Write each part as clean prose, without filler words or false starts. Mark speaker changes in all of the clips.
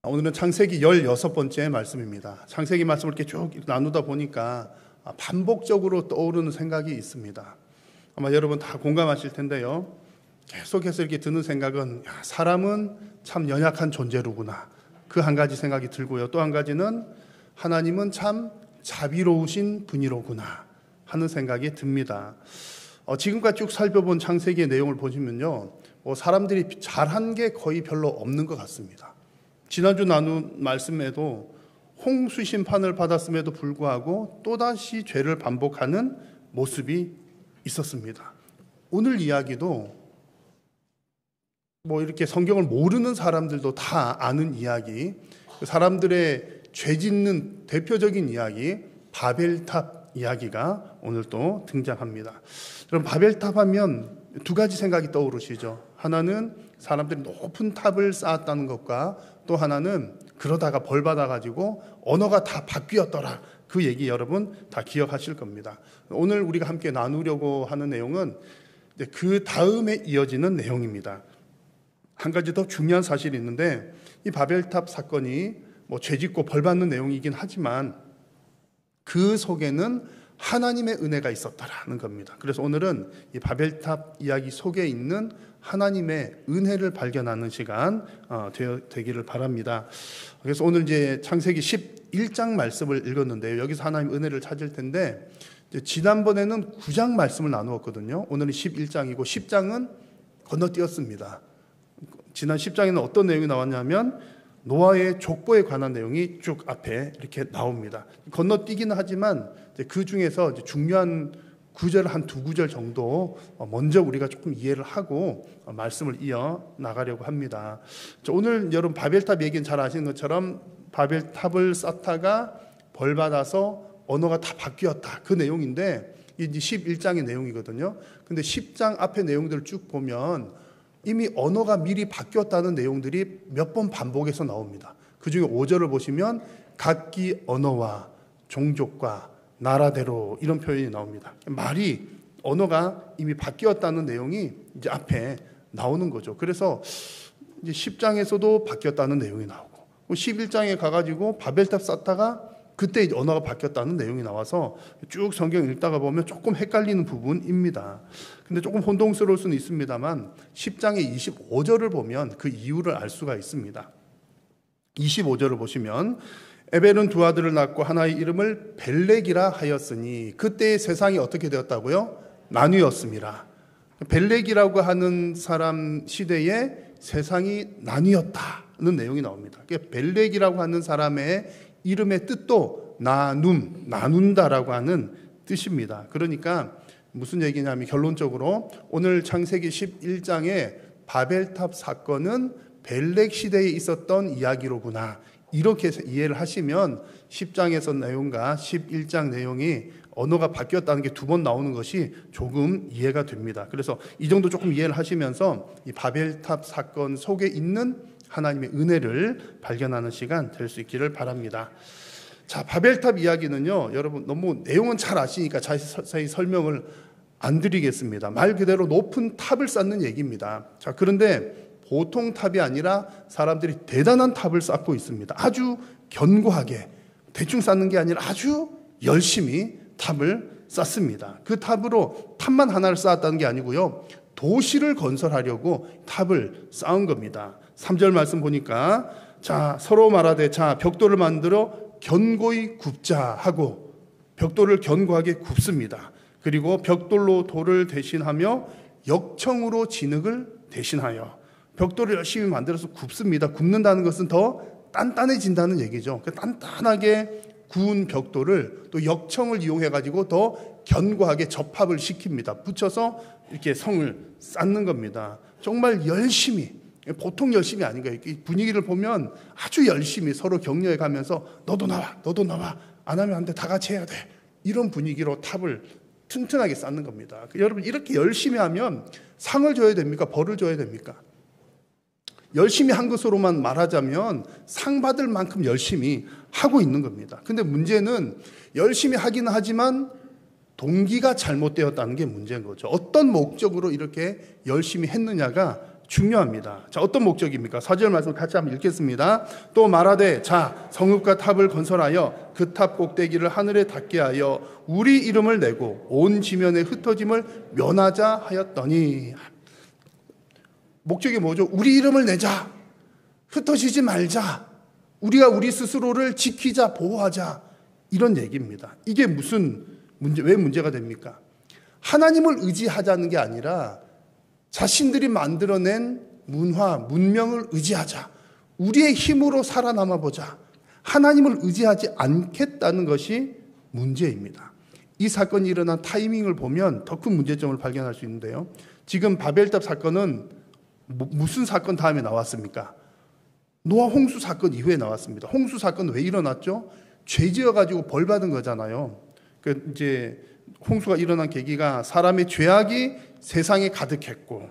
Speaker 1: 오늘은 창세기 16번째 말씀입니다. 창세기 말씀을 이렇게 쭉 나누다 보니까 반복적으로 떠오르는 생각이 있습니다. 아마 여러분 다 공감하실 텐데요. 계속해서 이렇게 드는 생각은 사람은 참 연약한 존재로구나. 그 한 가지 생각이 들고요. 또 한 가지는 하나님은 참 자비로우신 분이로구나 하는 생각이 듭니다. 지금까지 쭉 살펴본 창세기의 내용을 보시면요. 사람들이 잘한 게 거의 별로 없는 것 같습니다. 지난주 나눈 말씀에도 홍수 심판을 받았음에도 불구하고 또다시 죄를 반복하는 모습이 있었습니다. 오늘 이야기도 이렇게 성경을 모르는 사람들도 다 아는 이야기, 사람들의 죄 짓는 대표적인 이야기, 바벨탑 이야기가 오늘 또 등장합니다. 그럼 바벨탑 하면 두 가지 생각이 떠오르시죠. 하나는 사람들이 높은 탑을 쌓았다는 것과 또 하나는 그러다가 벌 받아가지고 언어가 다 바뀌었더라. 그 얘기 여러분 다 기억하실 겁니다. 오늘 우리가 함께 나누려고 하는 내용은 그 다음에 이어지는 내용입니다. 한 가지 더 중요한 사실이 있는데 이 바벨탑 사건이 죄짓고 벌 받는 내용이긴 하지만 그 속에는 하나님의 은혜가 있었다라는 겁니다. 그래서 오늘은 이 바벨탑 이야기 속에 있는 하나님의 은혜를 발견하는 시간 되기를 바랍니다. 그래서 오늘 이제 창세기 11장 말씀을 읽었는데요. 여기서 하나님의 은혜를 찾을 텐데 지난번에는 9장 말씀을 나누었거든요. 오늘은 11장이고 10장은 건너뛰었습니다. 지난 10장에는 어떤 내용이 나왔냐면 노아의 족보에 관한 내용이 쭉 앞에 이렇게 나옵니다. 건너뛰기는 하지만 그 중에서 중요한 구절 한 두 구절 정도 먼저 우리가 조금 이해를 하고 말씀을 이어 나가려고 합니다. 오늘 여러분 바벨탑 얘기는 잘 아시는 것처럼 바벨탑을 쌓다가 벌 받아서 언어가 다 바뀌었다. 그 내용인데 이제 11장의 내용이거든요. 근데 10장 앞의 내용들을 쭉 보면 이미 언어가 미리 바뀌었다는 내용들이 몇 번 반복해서 나옵니다. 그 중에 5절을 보시면 각기 언어와 종족과 나라대로 이런 표현이 나옵니다. 언어가 이미 바뀌었다는 내용이 이제 앞에 나오는 거죠. 그래서 이제 10장에서도 바뀌었다는 내용이 나오고 11장에 가가지고 바벨탑 쌓다가 그때 이제 언어가 바뀌었다는 내용이 나와서 쭉 성경 읽다가 보면 조금 헷갈리는 부분입니다. 근데 조금 혼동스러울 수는 있습니다만 10장의 25절을 보면 그 이유를 알 수가 있습니다. 25절을 보시면 에벨은 두 아들을 낳고 하나의 이름을 벨렉이라 하였으니 그때의 세상이 어떻게 되었다고요? 나뉘었습니다. 벨렉이라고 하는 사람 시대에 세상이 나뉘었다는 내용이 나옵니다. 벨렉이라고 하는 사람의 이름의 뜻도 나눈다라고 하는 뜻입니다. 그러니까 무슨 얘기냐면 결론적으로 오늘 창세기 11장의 바벨탑 사건은 벨렉 시대에 있었던 이야기로구나. 이렇게 이해를 하시면 10장에서 내용과 11장 내용이 언어가 바뀌었다는 게 두 번 나오는 것이 조금 이해가 됩니다. 그래서 이 정도 조금 이해를 하시면서 이 바벨탑 사건 속에 있는 하나님의 은혜를 발견하는 시간 될 수 있기를 바랍니다. 자, 바벨탑 이야기는요, 여러분 너무 내용은 잘 아시니까 자세히 설명을 안 드리겠습니다. 말 그대로 높은 탑을 쌓는 얘기입니다. 자, 그런데 보통 탑이 아니라 사람들이 대단한 탑을 쌓고 있습니다. 아주 견고하게 대충 쌓는 게 아니라 아주 열심히 탑을 쌓습니다. 그 탑으로 탑만 하나를 쌓았다는 게 아니고요, 도시를 건설하려고 탑을 쌓은 겁니다. 3절 말씀 보니까 자 서로 말하되 자 벽돌을 만들어 견고히 굽자 하고 벽돌을 견고하게 굽습니다. 그리고 벽돌로 돌을 대신하며 역청으로 진흙을 대신하여 벽돌을 열심히 만들어서 굽습니다. 굽는다는 것은 더 단단해진다는 얘기죠. 단단하게 구운 벽돌을 또 역청을 이용해가지고 더 견고하게 접합을 시킵니다. 붙여서 이렇게 성을 쌓는 겁니다. 정말 열심히, 보통 열심이 아닌 거예요. 분위기를 보면 아주 열심히 서로 격려해 가면서 너도 나와, 너도 나와, 안 하면 안 돼, 다 같이 해야 돼. 이런 분위기로 탑을 튼튼하게 쌓는 겁니다. 여러분 이렇게 열심히 하면 상을 줘야 됩니까? 벌을 줘야 됩니까? 열심히 한 것으로만 말하자면 상 받을 만큼 열심히 하고 있는 겁니다. 근데 문제는 열심히 하기는 하지만 동기가 잘못되었다는 게 문제인 거죠. 어떤 목적으로 이렇게 열심히 했느냐가 중요합니다. 자, 어떤 목적입니까? 4절 말씀 같이 한번 읽겠습니다. 또 말하되 자 성읍과 탑을 건설하여 그 탑 꼭대기를 하늘에 닿게 하여 우리 이름을 내고 온 지면에 흩어짐을 면하자 하였더니, 목적이 뭐죠? 우리 이름을 내자, 흩어지지 말자, 우리가 우리 스스로를 지키자, 보호하자, 이런 얘기입니다. 이게 무슨 문제, 왜 문제가 됩니까? 하나님을 의지하자는 게 아니라 자신들이 만들어낸 문화, 문명을 의지하자, 우리의 힘으로 살아남아 보자, 하나님을 의지하지 않겠다는 것이 문제입니다. 이 사건이 일어난 타이밍을 보면 더 큰 문제점을 발견할 수 있는데요. 지금 바벨탑 사건은 무슨 사건 다음에 나왔습니까? 노아 홍수 사건 이후에 나왔습니다. 홍수 사건 왜 일어났죠? 죄 지어가지고 벌 받은 거잖아요. 이제 홍수가 일어난 계기가 사람의 죄악이 세상에 가득했고,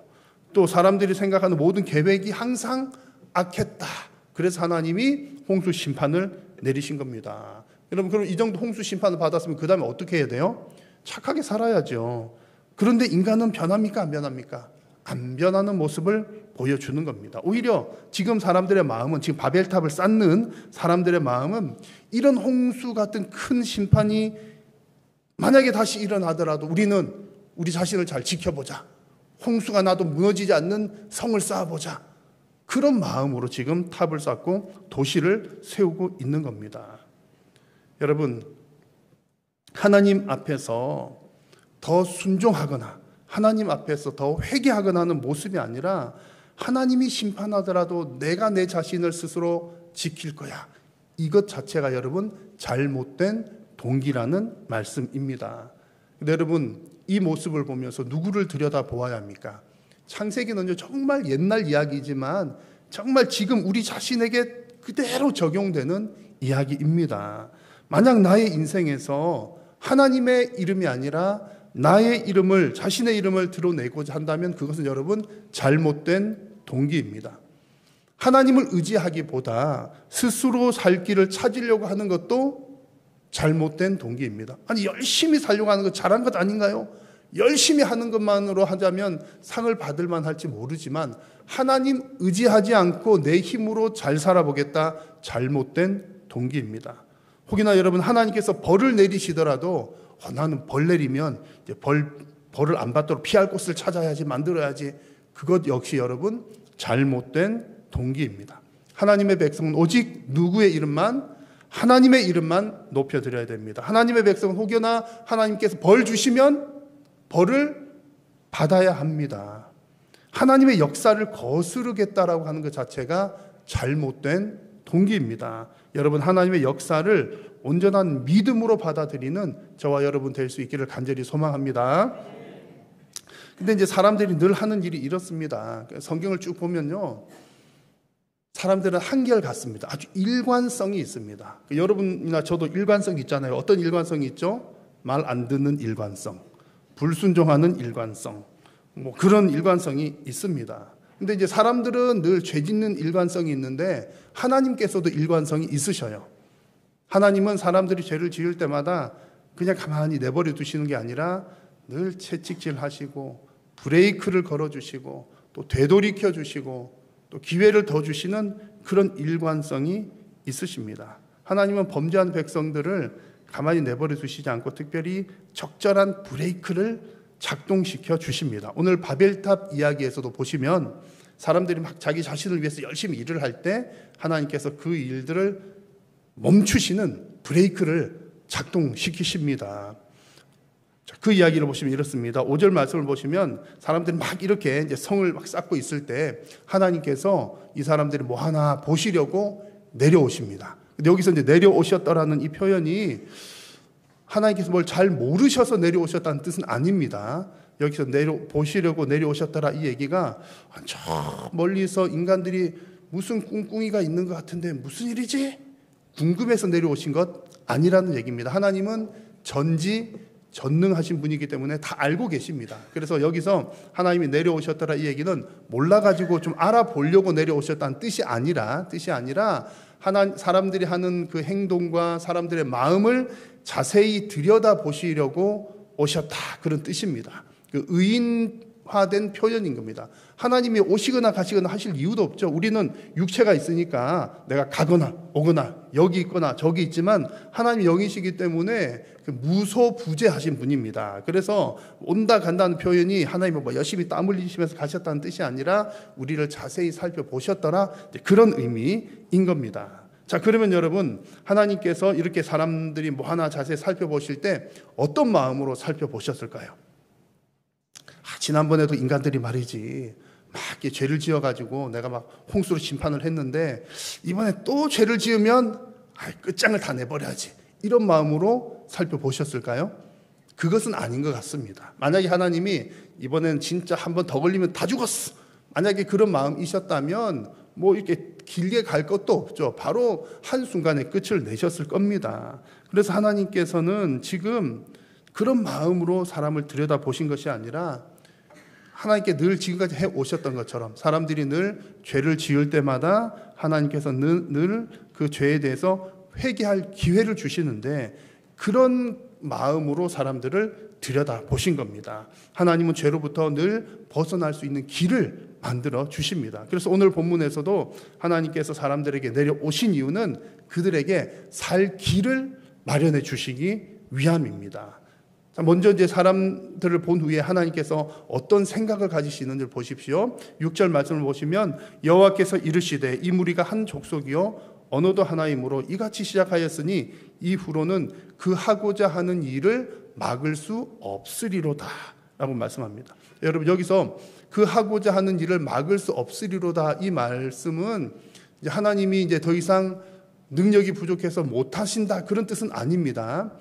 Speaker 1: 또 사람들이 생각하는 모든 계획이 항상 악했다. 그래서 하나님이 홍수 심판을 내리신 겁니다. 여러분, 그럼 이 정도 홍수 심판을 받았으면 그 다음에 어떻게 해야 돼요? 착하게 살아야죠. 그런데 인간은 변합니까? 안 변합니까? 안 변하는 모습을 보여주는 겁니다. 오히려 지금 사람들의 마음은, 지금 바벨탑을 쌓는 사람들의 마음은 이런 홍수 같은 큰 심판이 만약에 다시 일어나더라도 우리는 우리 자신을 잘 지켜보자, 홍수가 나도 무너지지 않는 성을 쌓아보자, 그런 마음으로 지금 탑을 쌓고 도시를 세우고 있는 겁니다. 여러분, 하나님 앞에서 더 순종하거나 하나님 앞에서 더 회개하거나 하는 모습이 아니라 하나님이 심판하더라도 내가 내 자신을 스스로 지킬 거야, 이것 자체가 여러분 잘못된 동기라는 말씀입니다. 근데 여러분, 이 모습을 보면서 누구를 들여다보아야 합니까? 창세기는 정말 옛날 이야기지만 정말 지금 우리 자신에게 그대로 적용되는 이야기입니다. 만약 나의 인생에서 하나님의 이름이 아니라 나의 이름을, 자신의 이름을 드러내고자 한다면 그것은 여러분 잘못된 동기입니다. 하나님을 의지하기보다 스스로 살 길을 찾으려고 하는 것도 잘못된 동기입니다. 아니, 열심히 살려고 하는 것 잘한 것 아닌가요? 열심히 하는 것만으로 하자면 상을 받을 만할지 모르지만 하나님 의지하지 않고 내 힘으로 잘 살아보겠다, 잘못된 동기입니다. 혹이나 여러분, 하나님께서 벌을 내리시더라도 나는 벌 내리면 이제 벌을 안 받도록 피할 곳을 찾아야지, 만들어야지, 그것 역시 여러분 잘못된 동기입니다. 하나님의 백성은 오직 누구의 이름만, 하나님의 이름만 높여드려야 됩니다. 하나님의 백성은 혹여나 하나님께서 벌 주시면 벌을 받아야 합니다. 하나님의 역사를 거스르겠다라고 하는 것 자체가 잘못된 동기입니다. 여러분, 하나님의 역사를 온전한 믿음으로 받아들이는 저와 여러분 될 수 있기를 간절히 소망합니다. 근데 이제 사람들이 늘 하는 일이 이렇습니다. 성경을 쭉 보면요, 사람들은 한결같습니다. 아주 일관성이 있습니다. 여러분이나 저도 일관성이 있잖아요. 어떤 일관성이 있죠? 말 안 듣는 일관성, 불순종하는 일관성, 그런 일관성이 있습니다. 근데 이제 사람들은 늘 죄 짓는 일관성이 있는데 하나님께서도 일관성이 있으셔요. 하나님은 사람들이 죄를 지을 때마다 그냥 가만히 내버려 두시는 게 아니라 늘 채찍질 하시고 브레이크를 걸어주시고 또 되돌이켜 주시고 또 기회를 더 주시는 그런 일관성이 있으십니다. 하나님은 범죄한 백성들을 가만히 내버려 두시지 않고 특별히 적절한 브레이크를 작동시켜 주십니다. 오늘 바벨탑 이야기에서도 보시면 사람들이 막 자기 자신을 위해서 열심히 일을 할 때 하나님께서 그 일들을 멈추시는 브레이크를 작동시키십니다. 그 이야기를 보시면 이렇습니다. 5절 말씀을 보시면 사람들이 막 이렇게 이제 성을 막 쌓고 있을 때 하나님께서 이 사람들이 뭐 하나 보시려고 내려오십니다. 근데 여기서 이제 내려오셨다라는 이 표현이 하나님께서 뭘 잘 모르셔서 내려오셨다는 뜻은 아닙니다. 여기서 보시려고 내려오셨다라 이 얘기가 저 멀리서 인간들이 무슨 꿍꿍이가 있는 것 같은데 무슨 일이지? 궁금해서 내려오신 것 아니라는 얘기입니다. 하나님은 전능하신 분이기 때문에 다 알고 계십니다. 그래서 여기서 하나님이 내려오셨더라 이 얘기는 몰라가지고 좀 알아보려고 내려오셨다는 뜻이 아니라 사람들이 하는 그 행동과 사람들의 마음을 자세히 들여다보시려고 오셨다, 그런 뜻입니다. 그 의인 화된 표현인 겁니다. 하나님이 오시거나 가시거나 하실 이유도 없죠. 우리는 육체가 있으니까 내가 가거나 오거나 여기 있거나 저기 있지만 하나님이 영이시기 때문에 무소부재하신 분입니다. 그래서 온다 간다는 표현이 하나님이 뭐 열심히 땀 흘리시면서 가셨다는 뜻이 아니라 우리를 자세히 살펴보셨더라, 그런 의미인 겁니다. 자, 그러면 여러분, 하나님께서 이렇게 사람들이 뭐 하나 자세히 살펴보실 때 어떤 마음으로 살펴보셨을까요? 지난번에도 인간들이 말이지 막 이렇게 죄를 지어가지고 내가 막 홍수로 심판을 했는데 이번에 또 죄를 지으면 끝장을 다 내버려야지, 이런 마음으로 살펴보셨을까요? 그것은 아닌 것 같습니다. 만약에 하나님이 이번엔 진짜 한 번 더 걸리면 다 죽었어, 만약에 그런 마음이셨다면 뭐 이렇게 길게 갈 것도 없죠. 바로 한순간에 끝을 내셨을 겁니다. 그래서 하나님께서는 지금 그런 마음으로 사람을 들여다보신 것이 아니라 하나님께 늘 지금까지 해오셨던 것처럼 사람들이 늘 죄를 지을 때마다 하나님께서 늘 그 죄에 대해서 회개할 기회를 주시는데 그런 마음으로 사람들을 들여다보신 겁니다. 하나님은 죄로부터 늘 벗어날 수 있는 길을 만들어 주십니다. 그래서 오늘 본문에서도 하나님께서 사람들에게 내려오신 이유는 그들에게 살 길을 마련해 주시기 위함입니다. 먼저 이제 사람들을 본 후에 하나님께서 어떤 생각을 가지시는지를 보십시오. 6절 말씀을 보시면 여호와께서 이르시되 이 무리가 한 족속이요 언어도 하나이므로 이같이 시작하였으니 이후로는 그 하고자 하는 일을 막을 수 없으리로다 라고 말씀합니다. 여러분, 여기서 그 하고자 하는 일을 막을 수 없으리로다, 이 말씀은 이제 하나님이 이제 더 이상 능력이 부족해서 못하신다, 그런 뜻은 아닙니다.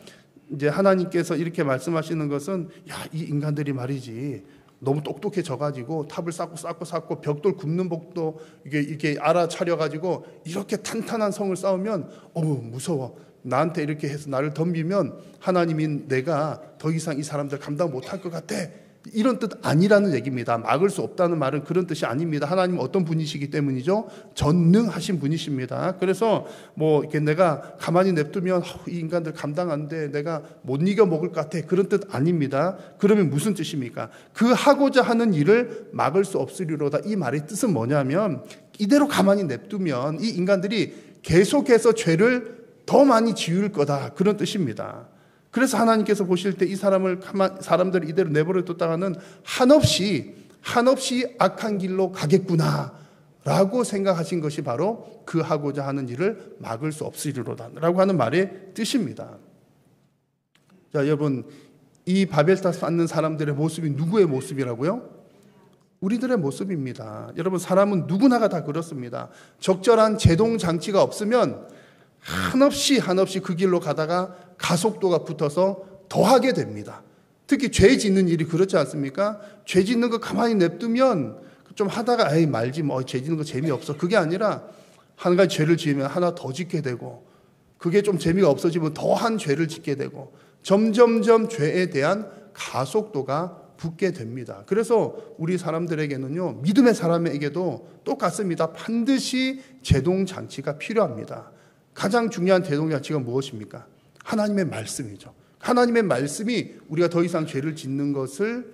Speaker 1: 이제 하나님께서 이렇게 말씀하시는 것은 이 인간들이 말이지 너무 똑똑해져가지고 탑을 쌓고 벽돌 굽는 법도 이게 알아차려가지고 이렇게 탄탄한 성을 쌓으면 무서워, 나한테 이렇게 해서 나를 덤비면 하나님인 내가 더 이상 이 사람들 감당 못할 것 같아, 이런 뜻 아니라는 얘기입니다. 막을 수 없다는 말은 그런 뜻이 아닙니다. 하나님은 어떤 분이시기 때문이죠? 전능하신 분이십니다. 그래서 뭐 이렇게 내가 가만히 냅두면 이 인간들 감당 안 돼, 내가 못 이겨 먹을 것 같아, 그런 뜻 아닙니다. 그러면 무슨 뜻입니까? 그 하고자 하는 일을 막을 수 없으리로다, 이 말의 뜻은 뭐냐면 이대로 가만히 냅두면 이 인간들이 계속해서 죄를 더 많이 지을 거다, 그런 뜻입니다. 그래서 하나님께서 보실 때 이 사람들을 이대로 내버려 뒀다가는 한없이 악한 길로 가겠구나 라고 생각하신 것이 바로 그 하고자 하는 일을 막을 수 없으리로다 라고 하는 말의 뜻입니다. 자, 여러분, 이 바벨탑 쌓는 사람들의 모습이 누구의 모습이라고요? 우리들의 모습입니다. 여러분, 사람은 누구나가 다 그렇습니다. 적절한 제동 장치가 없으면 한없이 그 길로 가다가 가속도가 붙어서 더하게 됩니다. 특히 죄 짓는 일이 그렇지 않습니까? 죄 짓는 거 가만히 냅두면 좀 하다가 말지 뭐, 죄 짓는 거 재미없어, 그게 아니라 한 가지 죄를 지으면 하나 더 짓게 되고, 그게 좀 재미가 없어지면 더한 죄를 짓게 되고, 점점점 죄에 대한 가속도가 붙게 됩니다. 그래서 우리 사람들에게는요, 믿음의 사람에게도 똑같습니다. 반드시 제동 장치가 필요합니다. 가장 중요한 제동 장치가 무엇입니까? 하나님의 말씀이죠. 하나님의 말씀이 우리가 더 이상 죄를 짓는 것을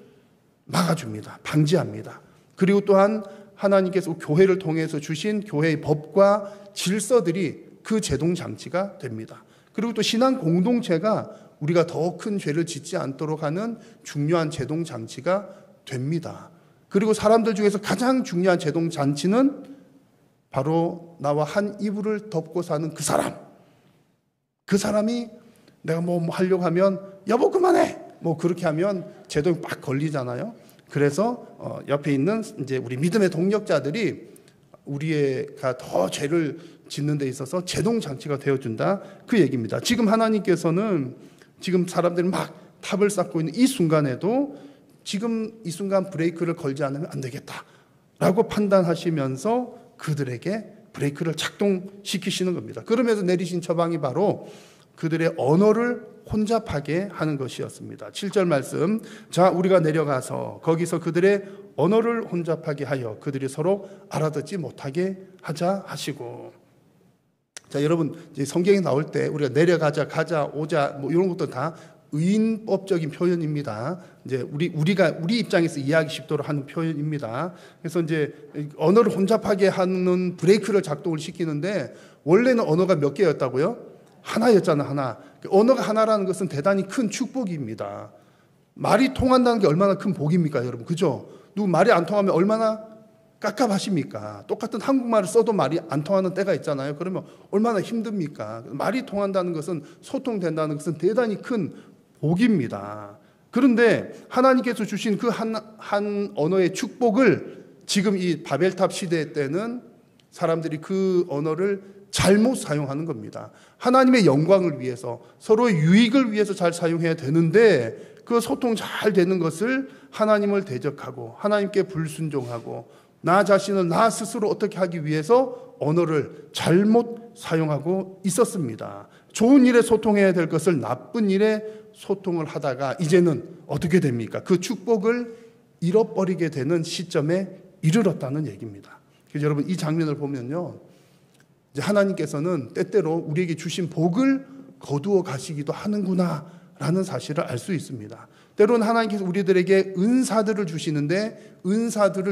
Speaker 1: 막아줍니다. 방지합니다. 그리고 또한 하나님께서 교회를 통해서 주신 교회의 법과 질서들이 그 제동 장치가 됩니다. 그리고 또 신앙 공동체가 우리가 더 큰 죄를 짓지 않도록 하는 중요한 제동 장치가 됩니다. 그리고 사람들 중에서 가장 중요한 제동 장치는 바로 나와 한 이불을 덮고 사는 그 사람. 그 사람이 내가 뭐 하려고 하면 여보 그만해, 뭐 그렇게 하면 제동이 막 걸리잖아요. 그래서 옆에 있는 이제 우리 믿음의 동력자들이 우리가 더 죄를 짓는 데 있어서 제동 장치가 되어준다, 그 얘기입니다. 지금 하나님께서는 지금 사람들이 막 탑을 쌓고 있는 이 순간에도 지금 이 순간 브레이크를 걸지 않으면 안 되겠다라고 판단하시면서 그들에게 브레이크를 작동시키시는 겁니다. 그러면서 내리신 처방이 바로 그들의 언어를 혼잡하게 하는 것이었습니다. 7절 말씀, 자 우리가 내려가서 거기서 그들의 언어를 혼잡하게 하여 그들이 서로 알아듣지 못하게 하자 하시고. 자, 여러분, 이제 성경에 나올 때 우리가 내려가자, 가자, 오자 뭐 이런 것도 다 의인법적인 표현입니다. 이제 우리 입장에서 이해하기 쉽도록 하는 표현입니다. 그래서 이제 언어를 혼잡하게 하는 브레이크를 작동을 시키는데 원래는 언어가 몇 개였다고요? 하나였잖아, 하나. 언어가 하나라는 것은 대단히 큰 축복입니다. 말이 통한다는 게 얼마나 큰 복입니까, 여러분? 그죠? 누구 말이 안 통하면 얼마나 깝깝하십니까? 똑같은 한국말을 써도 말이 안 통하는 때가 있잖아요. 그러면 얼마나 힘듭니까? 말이 통한다는 것은, 소통된다는 것은 대단히 큰 복입니다. 그런데 하나님께서 주신 그 한 언어의 축복을 지금 이 바벨탑 시대 때는 사람들이 그 언어를 잘못 사용하는 겁니다. 하나님의 영광을 위해서, 서로의 유익을 위해서 잘 사용해야 되는데 그 소통 잘 되는 것을 하나님을 대적하고 하나님께 불순종하고 나 자신을 나 스스로 어떻게 하기 위해서 언어를 잘못 사용하고 있었습니다. 좋은 일에 소통해야 될 것을 나쁜 일에 소통을 하다가 이제는 어떻게 됩니까? 그 축복을 잃어버리게 되는 시점에 이르렀다는 얘기입니다. 그래서 여러분 이 장면을 보면요, 이제 하나님께서는 때때로 우리에게 주신 복을 거두어 가시기도 하는구나 라는 사실을 알 수 있습니다. 때로는 하나님께서 우리들에게 은사들을 주시는데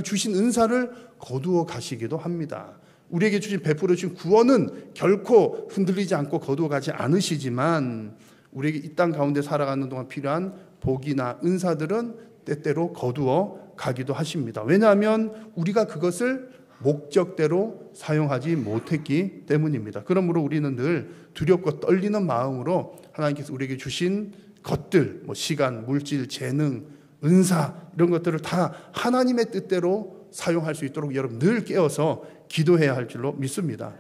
Speaker 1: 주신 은사를 거두어 가시기도 합니다. 우리에게 베풀어 주신 구원은 결코 흔들리지 않고 거두어 가지 않으시지만 우리에게 이 땅 가운데 살아가는 동안 필요한 복이나 은사들은 때때로 거두어 가기도 하십니다. 왜냐하면 우리가 그것을 목적대로 사용하지 못했기 때문입니다. 그러므로 우리는 늘 두렵고 떨리는 마음으로 하나님께서 우리에게 주신 것들, 시간, 물질, 재능, 은사 이런 것들을 다 하나님의 뜻대로 사용할 수 있도록 여러분 늘 깨어서 기도해야 할 줄로 믿습니다.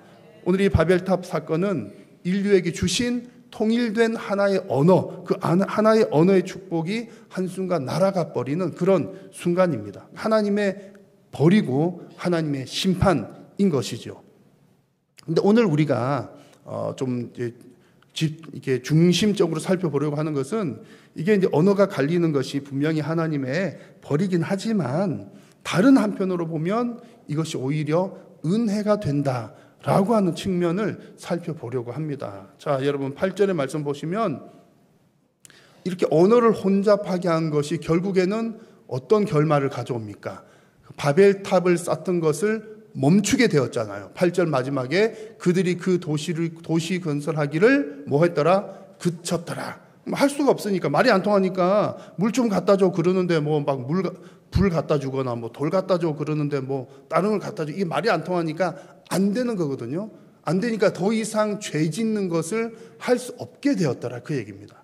Speaker 1: 오늘 이 바벨탑 사건은 인류에게 주신 통일된 하나의 언어, 그 하나의 언어의 축복이 한순간 날아가 버리는 그런 순간입니다. 하나님의 버리고 하나님의 심판인 것이죠. 근데 오늘 우리가 좀 이렇게 중심적으로 살펴보려고 하는 것은 이게 이제 언어가 갈리는 것이 분명히 하나님의 벌이긴 하지만 다른 한편으로 보면 이것이 오히려 은혜가 된다라고 하는 측면을 살펴보려고 합니다. 자, 여러분 8절의 말씀 보시면 이렇게 언어를 혼잡하게 한 것이 결국에는 어떤 결말을 가져옵니까? 바벨탑을 쌓던 것을 멈추게 되었잖아요. 8절 마지막에 그들이 그 도시 건설하기를 뭐 했더라? 그쳤더라. 할 수가 없으니까, 말이 안 통하니까 물 좀 갖다 줘 그러는데 막 불 갖다 주거나 돌 갖다 줘 그러는데 다른 걸 갖다 줘. 이게 말이 안 통하니까 안 되는 거거든요. 안 되니까 더 이상 죄 짓는 것을 할 수 없게 되었더라, 그 얘기입니다.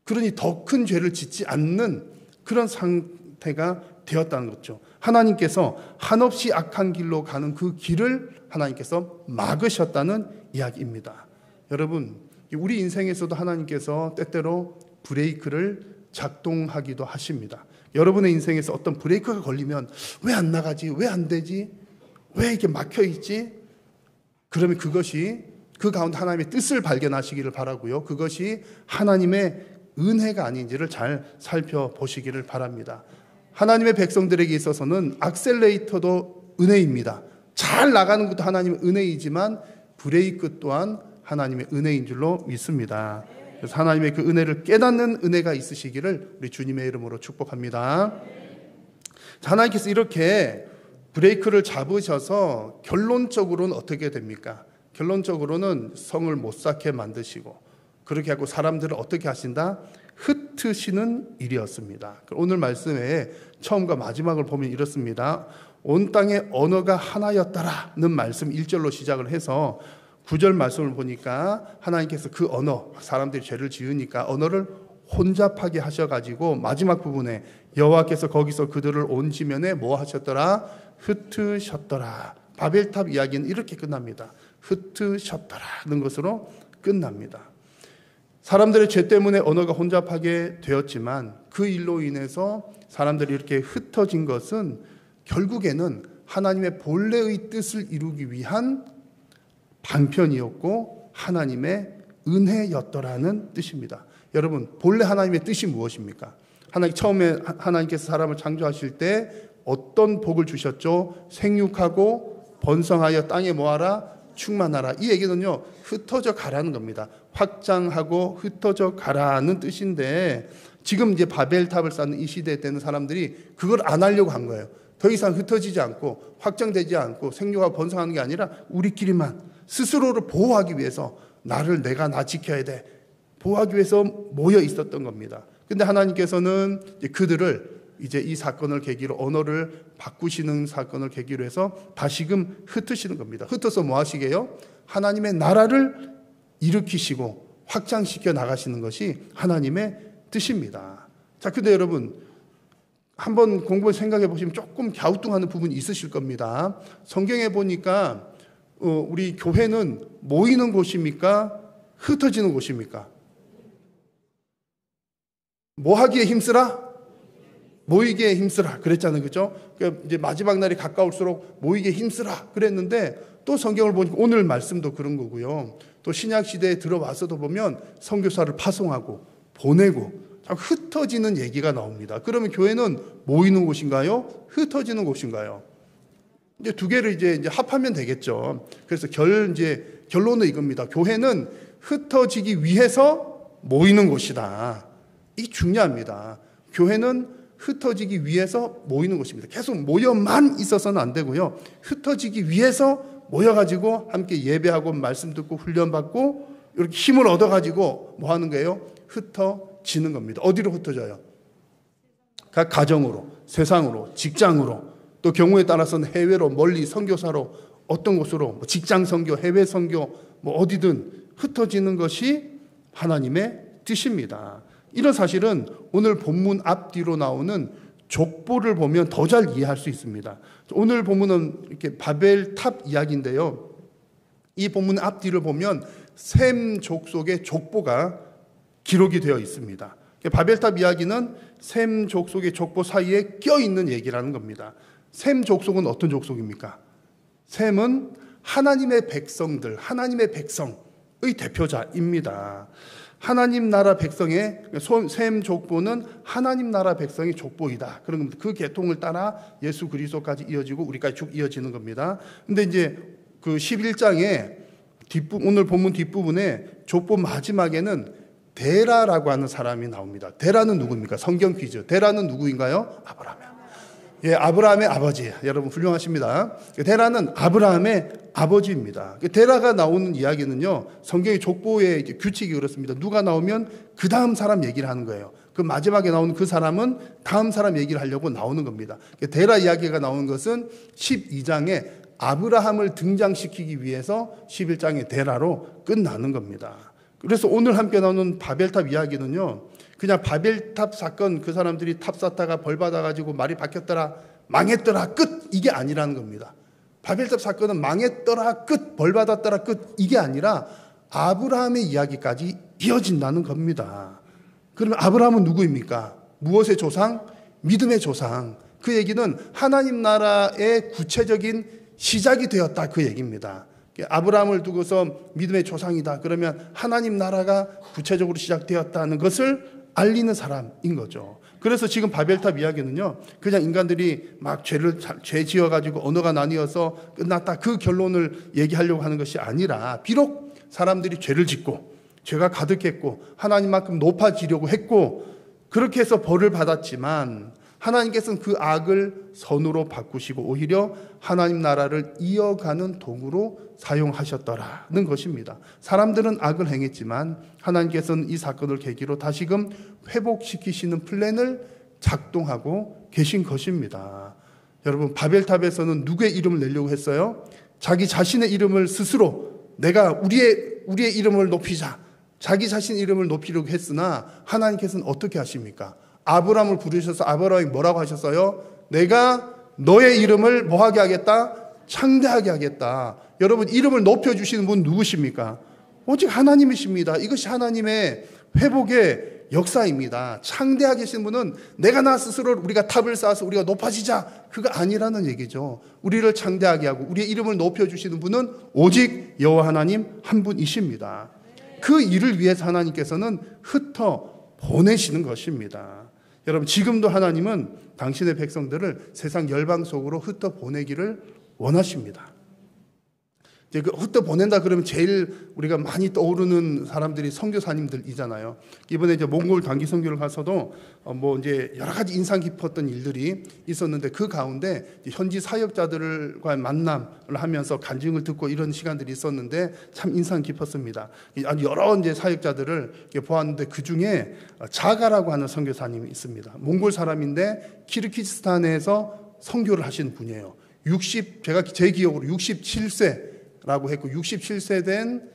Speaker 1: 그러니 더 큰 죄를 짓지 않는 그런 상태가 되었다는 거죠. 하나님께서 한없이 악한 길로 가는 그 길을 하나님께서 막으셨다는 이야기입니다. 여러분, 우리 인생에서도 하나님께서 때때로 브레이크를 작동하기도 하십니다. 여러분의 인생에서 어떤 브레이크가 걸리면 왜 안 나가지? 왜 안 되지? 왜 이렇게 막혀 있지? 그러면 그것이 그 가운데 하나님의 뜻을 발견하시기를 바라고요. 그것이 하나님의 은혜가 아닌지를 잘 살펴보시기를 바랍니다. 하나님의 백성들에게 있어서는 악셀레이터도 은혜입니다. 잘 나가는 것도 하나님의 은혜이지만 브레이크 또한 하나님의 은혜인 줄로 믿습니다. 그래서 하나님의 그 은혜를 깨닫는 은혜가 있으시기를 우리 주님의 이름으로 축복합니다. 하나님께서 이렇게 브레이크를 잡으셔서 결론적으로는 어떻게 됩니까? 결론적으로는 성을 못 쌓게 만드시고 그렇게 하고 사람들을 어떻게 하신다? 흩으시는 일이었습니다. 오늘 말씀에 처음과 마지막을 보면 이렇습니다. 온 땅의 언어가 하나였다라는 말씀 1절로 시작을 해서 9절 말씀을 보니까 하나님께서 그 언어, 사람들이 죄를 지으니까 언어를 혼잡하게 하셔가지고 마지막 부분에 여호와께서 거기서 그들을 온 지면에 뭐 하셨더라? 흩으셨더라. 바벨탑 이야기는 이렇게 끝납니다. 흩으셨더라는 것으로 끝납니다. 사람들의 죄 때문에 언어가 혼잡하게 되었지만 그 일로 인해서 사람들이 이렇게 흩어진 것은 결국에는 하나님의 본래의 뜻을 이루기 위한 방편이었고 하나님의 은혜였더라는 뜻입니다. 여러분, 본래 하나님의 뜻이 무엇입니까? 처음에 하나님께서 사람을 창조하실 때 어떤 복을 주셨죠? 생육하고 번성하여 땅에 뭐하라? 충만하라. 이 얘기는요, 흩어져 가라는 겁니다. 확장하고 흩어져 가라는 뜻인데, 지금 이제 바벨탑을 쌓는 이 시대에 때는 사람들이 그걸 안 하려고 한 거예요. 더 이상 흩어지지 않고 확장되지 않고 생육하고 번성하는 게 아니라 우리끼리만 스스로를 보호하기 위해서 내가 나 지켜야 돼. 보호하기 위해서 모여 있었던 겁니다. 근데 하나님께서는 이제 그들을 이제 이 사건을 계기로 언어를 바꾸시는 사건을 계기로 해서 다시금 흩으시는 겁니다. 흩어서 뭐 하시게요? 하나님의 나라를 일으키시고 확장시켜 나가시는 것이 하나님의 뜻입니다. 자, 근데 여러분 한번 공부해 생각해 보시면 조금 갸우뚱하는 부분이 있으실 겁니다. 성경에 보니까 우리 교회는 모이는 곳입니까? 흩어지는 곳입니까? 뭐 하기에 힘쓰라? 모이기에 힘쓰라 그랬잖아요. 그렇죠? 그러니까 이제 마지막 날이 가까울수록 모이기에 힘쓰라 그랬는데, 또 성경을 보니까 오늘 말씀도 그런 거고요. 또 신약 시대에 들어와서도 보면 선교사를 파송하고 보내고 흩어지는 얘기가 나옵니다. 그러면 교회는 모이는 곳인가요? 흩어지는 곳인가요? 이제 두 개를 이제 합하면 되겠죠. 그래서 결론은 이겁니다. 교회는 흩어지기 위해서 모이는 곳이다. 이게 중요합니다. 교회는 흩어지기 위해서 모이는 곳입니다. 계속 모여만 있어서는 안 되고요. 흩어지기 위해서 모여가지고 함께 예배하고 말씀 듣고 훈련받고 이렇게 힘을 얻어가지고 뭐 하는 거예요? 흩어지는 겁니다. 어디로 흩어져요? 각 가정으로, 세상으로, 직장으로, 또 경우에 따라서는 해외로, 멀리 선교사로, 어떤 곳으로, 직장 선교, 해외 선교, 어디든 흩어지는 것이 하나님의 뜻입니다. 이런 사실은 오늘 본문 앞뒤로 나오는 족보를 보면 더 잘 이해할 수 있습니다. 오늘 본문은 이렇게 바벨탑 이야기인데요. 이 본문 앞뒤를 보면 셈 족속의 족보가 기록이 되어 있습니다. 바벨탑 이야기는 셈 족속의 족보 사이에 껴있는 얘기라는 겁니다. 셈 족속은 어떤 족속입니까? 셈은 하나님의 백성들, 하나님의 백성의 대표자입니다. 하나님 나라 백성의 셈 족보는 하나님 나라 백성의 족보이다. 그런 겁니다. 그 계통을 따라 예수 그리스도까지 이어지고 우리까지 쭉 이어지는 겁니다. 근데 이제 그 11장에 오늘 본문 뒷부분에 족보 마지막에는 데라라고 하는 사람이 나옵니다. 데라는 누구입니까? 성경 퀴즈. 데라는 누구인가요? 아브라함. 예, 아브라함의 아버지. 여러분 훌륭하십니다. 데라는 아브라함의 아버지입니다. 데라가 나오는 이야기는요, 성경의 족보의 규칙이 그렇습니다. 누가 나오면 그 다음 사람 얘기를 하는 거예요. 그 마지막에 나오는 그 사람은 다음 사람 얘기를 하려고 나오는 겁니다. 데라 이야기가 나오는 것은 12장에 아브라함을 등장시키기 위해서 11장의 데라로 끝나는 겁니다. 그래서 오늘 함께 나오는 바벨탑 이야기는요, 그냥 바벨탑 사건, 그 사람들이 탑 쌓다가 벌 받아가지고 말이 바뀌었더라, 망했더라, 끝, 이게 아니라는 겁니다. 바벨탑 사건은 망했더라, 끝, 벌 받았더라, 끝, 이게 아니라 아브라함의 이야기까지 이어진다는 겁니다. 그러면 아브라함은 누구입니까? 무엇의 조상? 믿음의 조상. 그 얘기는 하나님 나라의 구체적인 시작이 되었다, 그 얘기입니다. 아브라함을 두고서 믿음의 조상이다. 그러면 하나님 나라가 구체적으로 시작되었다는 것을 알리는 사람인 거죠. 그래서 지금 바벨탑 이야기는요, 그냥 인간들이 막 죄 지어가지고 언어가 나뉘어서 끝났다, 그 결론을 얘기하려고 하는 것이 아니라, 비록 사람들이 죄를 짓고 죄가 가득했고 하나님만큼 높아지려고 했고 그렇게 해서 벌을 받았지만, 하나님께서는 그 악을 선으로 바꾸시고 오히려 하나님 나라를 이어가는 도구로 사용하셨더라는 것입니다. 사람들은 악을 행했지만 하나님께서는 이 사건을 계기로 다시금 회복시키시는 플랜을 작동하고 계신 것입니다. 여러분, 바벨탑에서는 누구의 이름을 내려고 했어요? 자기 자신의 이름을 스스로, 내가 우리의 이름을 높이자, 자기 자신 이름을 높이려고 했으나 하나님께서는 어떻게 하십니까? 아브라함을 부르셔서 아브라함이 뭐라고 하셨어요? 내가 너의 이름을 뭐하게 하겠다? 창대하게 하겠다. 여러분, 이름을 높여주시는 분 누구십니까? 오직 하나님이십니다. 이것이 하나님의 회복의 역사입니다. 창대하게 하시는 분은 내가 나 스스로 우리가 탑을 쌓아서 우리가 높아지자, 그거 아니라는 얘기죠. 우리를 창대하게 하고 우리의 이름을 높여주시는 분은 오직 여호와 하나님 한 분이십니다. 그 일을 위해서 하나님께서는 흩어 보내시는 것입니다. 여러분, 지금도 하나님은 당신의 백성들을 세상 열방 속으로 흩어 보내기를 원하십니다. 이제 그 흩어 보낸다 그러면 제일 우리가 많이 떠오르는 사람들이 선교사님들이잖아요. 이번에 이제 몽골 단기 선교를 가서도 뭐 이제 여러 가지 인상 깊었던 일들이 있었는데 그 가운데 현지 사역자들과의 만남을 하면서 간증을 듣고 이런 시간들이 있었는데 참 인상 깊었습니다. 아주 여러 이제 사역자들을 보았는데 그 중에 자가라고 하는 선교사님이 있습니다. 몽골 사람인데 키르기스탄에서 선교를 하시는 분이에요. 제가 제 기억으로 67세라고 했고 67세 된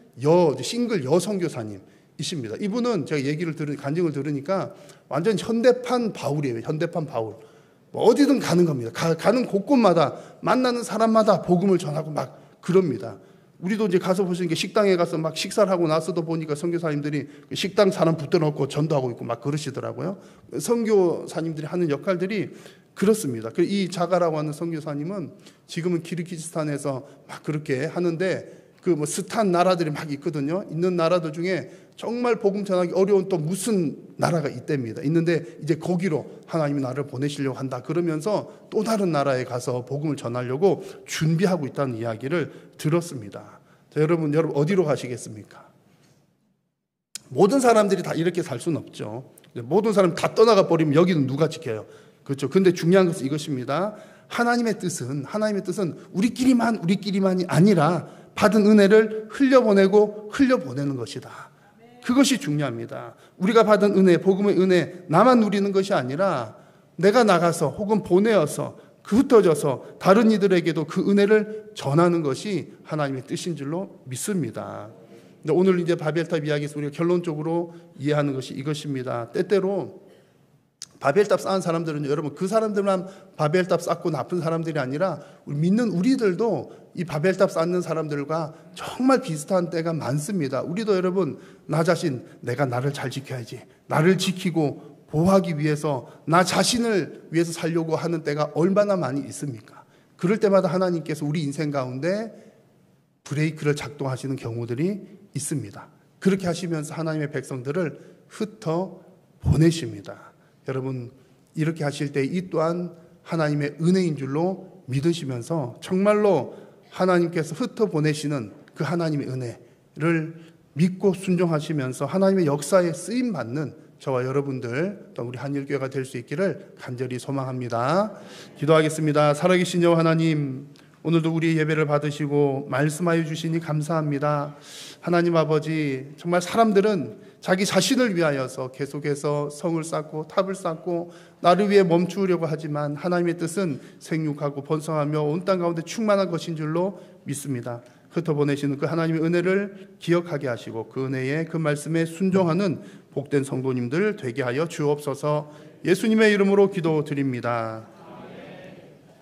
Speaker 1: 싱글 여선교사님이십니다. 이분은 제가 간증을 들으니까 완전 현대판 바울이에요. 현대판 바울. 뭐 어디든 가는 겁니다. 가는 곳곳마다 만나는 사람마다 복음을 전하고 막 그럽니다. 우리도 이제 가서 보시는 게 식당에 가서 막 식사를 하고 나서도 보니까 선교사님들이 식당 사람 붙들어놓고 전도하고 있고 막 그러시더라고요. 선교사님들이 하는 역할들이 그렇습니다. 이 자가라고 하는 선교사님은 지금은 키르기스탄에서 막 그렇게 하는데 그 뭐 스탄 나라들이 막 있거든요. 있는 나라들 중에 정말 복음 전하기 어려운 또 무슨 나라가 있답니다. 있는데 이제 거기로 하나님이 나를 보내시려고 한다. 그러면서 또 다른 나라에 가서 복음을 전하려고 준비하고 있다는 이야기를 들었습니다. 자, 여러분 어디로 가시겠습니까? 모든 사람들이 다 이렇게 살 수는 없죠. 모든 사람 다 떠나가 버리면 여기는 누가 지켜요? 그렇죠. 근데 중요한 것은 이것입니다. 하나님의 뜻은 우리끼리만이 아니라 받은 은혜를 흘려보내는 것이다. 그것이 중요합니다. 우리가 받은 은혜, 복음의 은혜, 나만 누리는 것이 아니라 내가 나가서 혹은 보내어서 흩어져서 다른 이들에게도 그 은혜를 전하는 것이 하나님의 뜻인 줄로 믿습니다. 근데 오늘 이제 바벨탑 이야기에서 우리가 결론적으로 이해하는 것이 이것입니다. 때때로 바벨탑 쌓은 사람들은 여러분 그 사람들만 바벨탑 쌓고 나쁜 사람들이 아니라 믿는 우리들도 이 바벨탑 쌓는 사람들과 정말 비슷한 때가 많습니다. 우리도 여러분 나 자신 내가 나를 잘 지켜야지, 나를 지키고 보호하기 위해서 나 자신을 위해서 살려고 하는 때가 얼마나 많이 있습니까? 그럴 때마다 하나님께서 우리 인생 가운데 브레이크를 작동하시는 경우들이 있습니다. 그렇게 하시면서 하나님의 백성들을 흩어 보내십니다. 여러분 이렇게 하실 때 이 또한 하나님의 은혜인 줄로 믿으시면서 정말로 하나님께서 흩어 보내시는 그 하나님의 은혜를 믿고 순종하시면서 하나님의 역사에 쓰임 받는 저와 여러분들 또 우리 한일교회가 될 수 있기를 간절히 소망합니다. 기도하겠습니다. 살아계신 여호와 하나님, 오늘도 우리의 예배를 받으시고 말씀하여 주시니 감사합니다. 하나님 아버지, 정말 사람들은 자기 자신을 위하여서 계속해서 성을 쌓고 탑을 쌓고 나를 위해 멈추려고 하지만 하나님의 뜻은 생육하고 번성하며 온 땅 가운데 충만한 것인 줄로 믿습니다. 흩어보내시는 그 하나님의 은혜를 기억하게 하시고 그 은혜에 그 말씀에 순종하는 복된 성도님들 되게 하여 주옵소서. 예수님의 이름으로 기도드립니다.